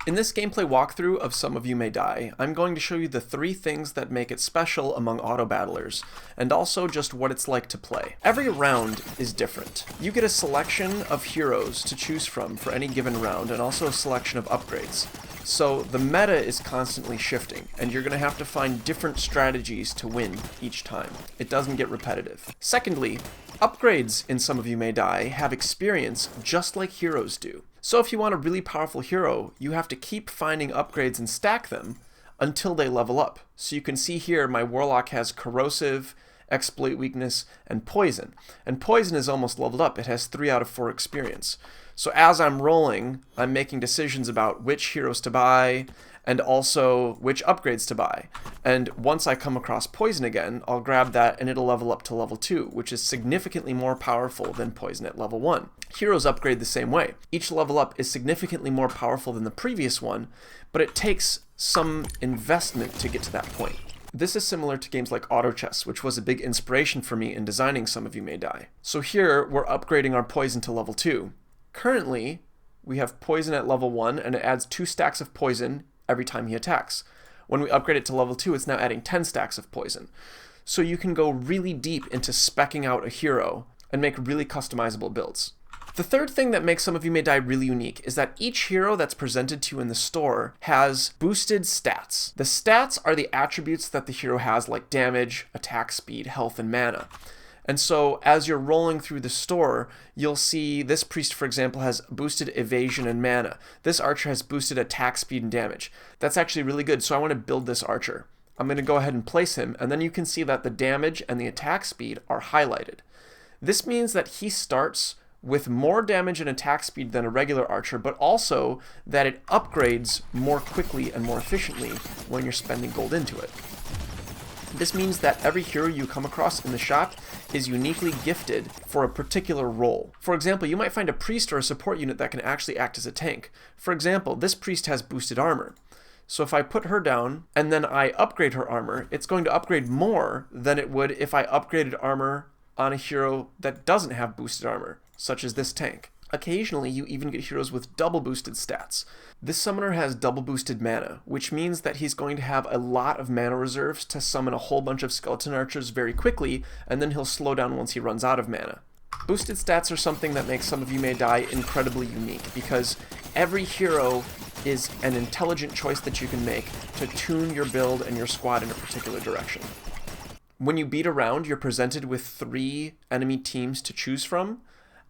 In this gameplay walkthrough of Some of You May Die, I'm going to show you the 3 things that make it special among auto-battlers, and also just what it's like to play. Every round is different. You get a selection of heroes to choose from for any given round, and also a selection of upgrades. So the meta is constantly shifting, and you're going to have to find different strategies to win each time. It doesn't get repetitive. Secondly, upgrades in Some of You May Die have experience just like heroes do. So if you want a really powerful hero, you have to keep finding upgrades and stack them until they level up. So you can see here my Warlock has Corrosive, Exploit Weakness, and Poison. And Poison is almost leveled up. It has 3 out of 4 experience. So as I'm rolling, I'm making decisions about which heroes to buy and also which upgrades to buy. And once I come across Poison again, I'll grab that and it'll level up to level 2, which is significantly more powerful than Poison at level 1. Heroes upgrade the same way. Each level up is significantly more powerful than the previous one, but it takes some investment to get to that point. This is similar to games like Auto Chess, which was a big inspiration for me in designing Some of You May Die. So here, we're upgrading our Poison to level 2. Currently, we have Poison at level 1, and it adds 2 stacks of Poison every time he attacks. When we upgrade it to level 2, it's now adding 10 stacks of Poison. So you can go really deep into speccing out a hero and make really customizable builds. The third thing that makes Some of You May Die really unique is that each hero that's presented to you in the store has boosted stats. The stats are the attributes that the hero has, like damage, attack speed, health, and mana. And so as you're rolling through the store, you'll see this priest, for example, has boosted evasion and mana. This archer has boosted attack speed and damage. That's actually really good, so I want to build this archer. I'm going to go ahead and place him, and then you can see that the damage and the attack speed are highlighted. This means that he starts with more damage and attack speed than a regular archer, but also that it upgrades more quickly and more efficiently when you're spending gold into it. This means that every hero you come across in the shop is uniquely gifted for a particular role. For example, you might find a priest or a support unit that can actually act as a tank. For example, this priest has boosted armor. So if I put her down and then I upgrade her armor, it's going to upgrade more than it would if I upgraded armor on a hero that doesn't have boosted armor, such as this tank. Occasionally, you even get heroes with double boosted stats. This summoner has double boosted mana, which means that he's going to have a lot of mana reserves to summon a whole bunch of skeleton archers very quickly, and then he'll slow down once he runs out of mana. Boosted stats are something that makes Some of You May Die incredibly unique, because every hero is an intelligent choice that you can make to tune your build and your squad in a particular direction. When you beat a round, you're presented with 3 enemy teams to choose from,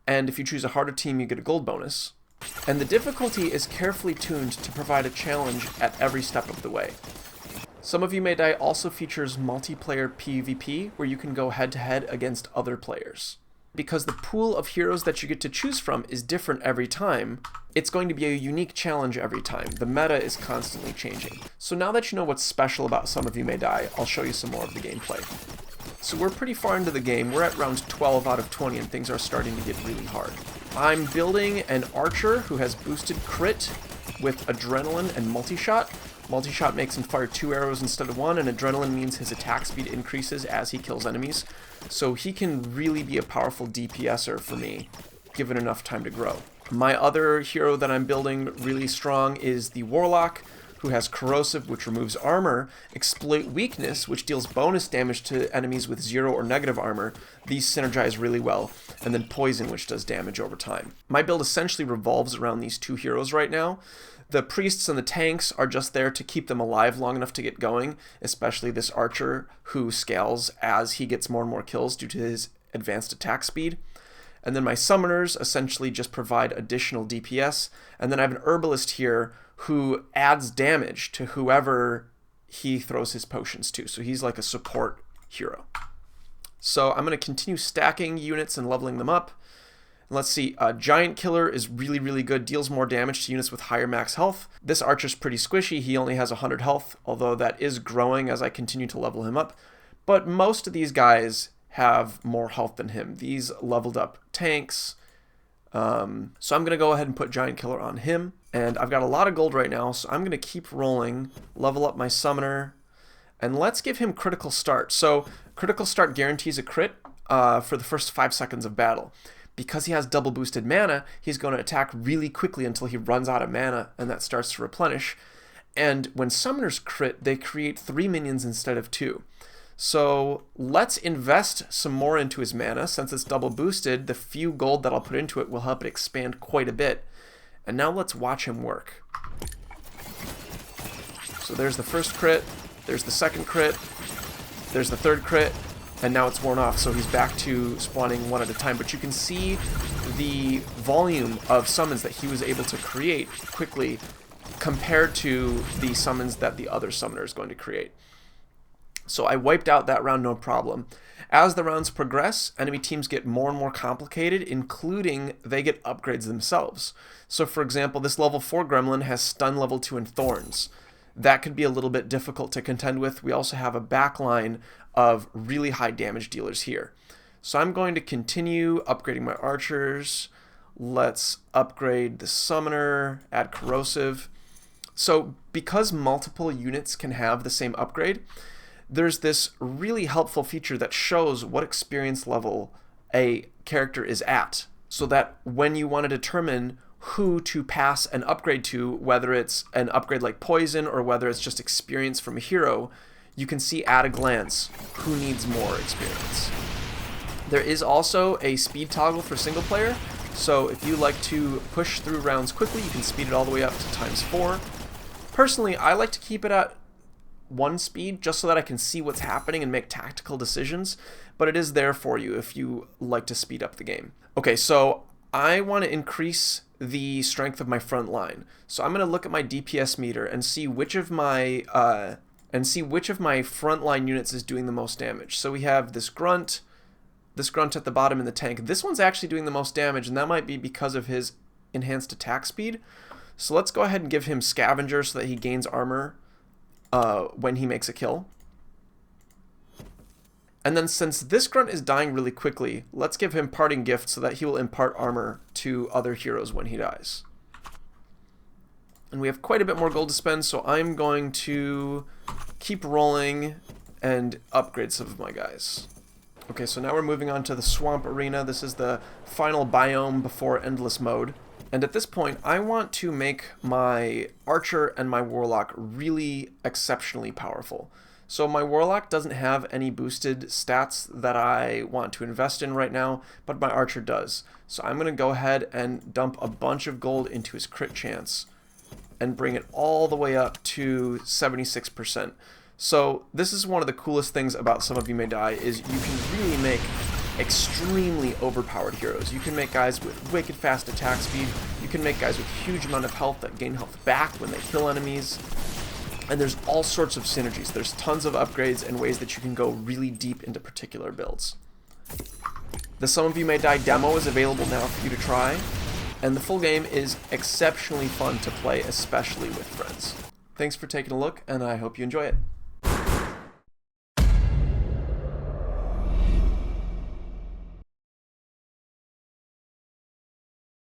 and if you choose a harder team, you get a gold bonus. And the difficulty is carefully tuned to provide a challenge at every step of the way. Some of You May Die also features multiplayer PvP, where you can go head-to-head against other players. Because the pool of heroes that you get to choose from is different every time, it's going to be a unique challenge every time. The meta is constantly changing. So now that you know what's special about Some of You May Die, I'll show you some more of the gameplay. So we're pretty far into the game. We're at round 12 out of 20 and things are starting to get really hard. I'm building an archer who has boosted crit with adrenaline and multi-shot. Multi-shot makes him fire 2 arrows instead of 1, and adrenaline means his attack speed increases as he kills enemies. So he can really be a powerful DPSer for me, given enough time to grow. My other hero that I'm building really strong is the Warlock, who has Corrosive, which removes armor, Exploit Weakness, which deals bonus damage to enemies with 0 or negative armor. These synergize really well. And then Poison, which does damage over time. My build essentially revolves around these 2 heroes right now. The priests and the tanks are just there to keep them alive long enough to get going, especially this archer who scales as he gets more and more kills due to his advanced attack speed. And then my summoners essentially just provide additional DPS. And then I have an herbalist here who adds damage to whoever he throws his potions to. So he's like a support hero. So I'm going to continue stacking units and leveling them up. And let's see, Giant Killer is really, really good, deals more damage to units with higher max health. This archer's pretty squishy, he only has 100 health, although that is growing as I continue to level him up. But most of these guys have more health than him. These leveled up tanks. So I'm going to go ahead and put Giant Killer on him. And I've got a lot of gold right now, so I'm going to keep rolling, level up my summoner, and let's give him Critical Start. So Critical Start guarantees a crit for the first 5 seconds of battle. because he has double boosted mana, he's going to attack really quickly until he runs out of mana, and that starts to replenish. And when summoners crit, they create 3 minions instead of 2. So let's invest some more into his mana. Since it's double boosted, the few gold that I'll put into it will help it expand quite a bit. And now let's watch him work. So there's the first crit, there's the second crit, there's the third crit, and now it's worn off, so he's back to spawning one at a time. But you can see the volume of summons that he was able to create quickly compared to the summons that the other summoner is going to create. So I wiped out that round no problem. As the rounds progress, enemy teams get more and more complicated, including they get upgrades themselves. So for example, this level 4 gremlin has stun level 2 and thorns. That could be a little bit difficult to contend with. We also have a backline of really high damage dealers here. So I'm going to continue upgrading my archers. Let's upgrade the summoner, add corrosive. So because multiple units can have the same upgrade, there's this really helpful feature that shows what experience level a character is at, so that when you want to determine who to pass an upgrade to, whether it's an upgrade like poison or whether it's just experience from a hero, you can see at a glance who needs more experience. There is also a speed toggle for single player, so if you like to push through rounds quickly, you can speed it all the way up to ×4. Personally, I like to keep it at 1 speed just so that I can see what's happening and make tactical decisions, but it is there for you if you like to speed up the game. Okay, so I want to increase the strength of my front line. So I'm going to look at my DPS meter and see which of my frontline units is doing the most damage. So we have this grunt at the bottom in the tank. This one's actually doing the most damage, and that might be because of his enhanced attack speed. So let's go ahead and give him scavenger so that he gains armor when he makes a kill. And then since this grunt is dying really quickly, let's give him parting gift so that he will impart armor to other heroes when he dies. And we have quite a bit more gold to spend, so I'm going to keep rolling and upgrade some of my guys. Okay, so now we're moving on to the swamp arena. This is the final biome before endless mode. And at this point, I want to make my archer and my warlock really exceptionally powerful. So my warlock doesn't have any boosted stats that I want to invest in right now, but my archer does. So I'm going to go ahead and dump a bunch of gold into his crit chance and bring it all the way up to 76%. So this is one of the coolest things about Some of You May Die, is you can really make extremely overpowered heroes. You can make guys with wicked fast attack speed, you can make guys with huge amount of health that gain health back when they kill enemies, and there's all sorts of synergies. There's tons of upgrades and ways that you can go really deep into particular builds. The Some of You May Die demo is available now for you to try, and the full game is exceptionally fun to play, especially with friends. Thanks for taking a look, and I hope you enjoy it.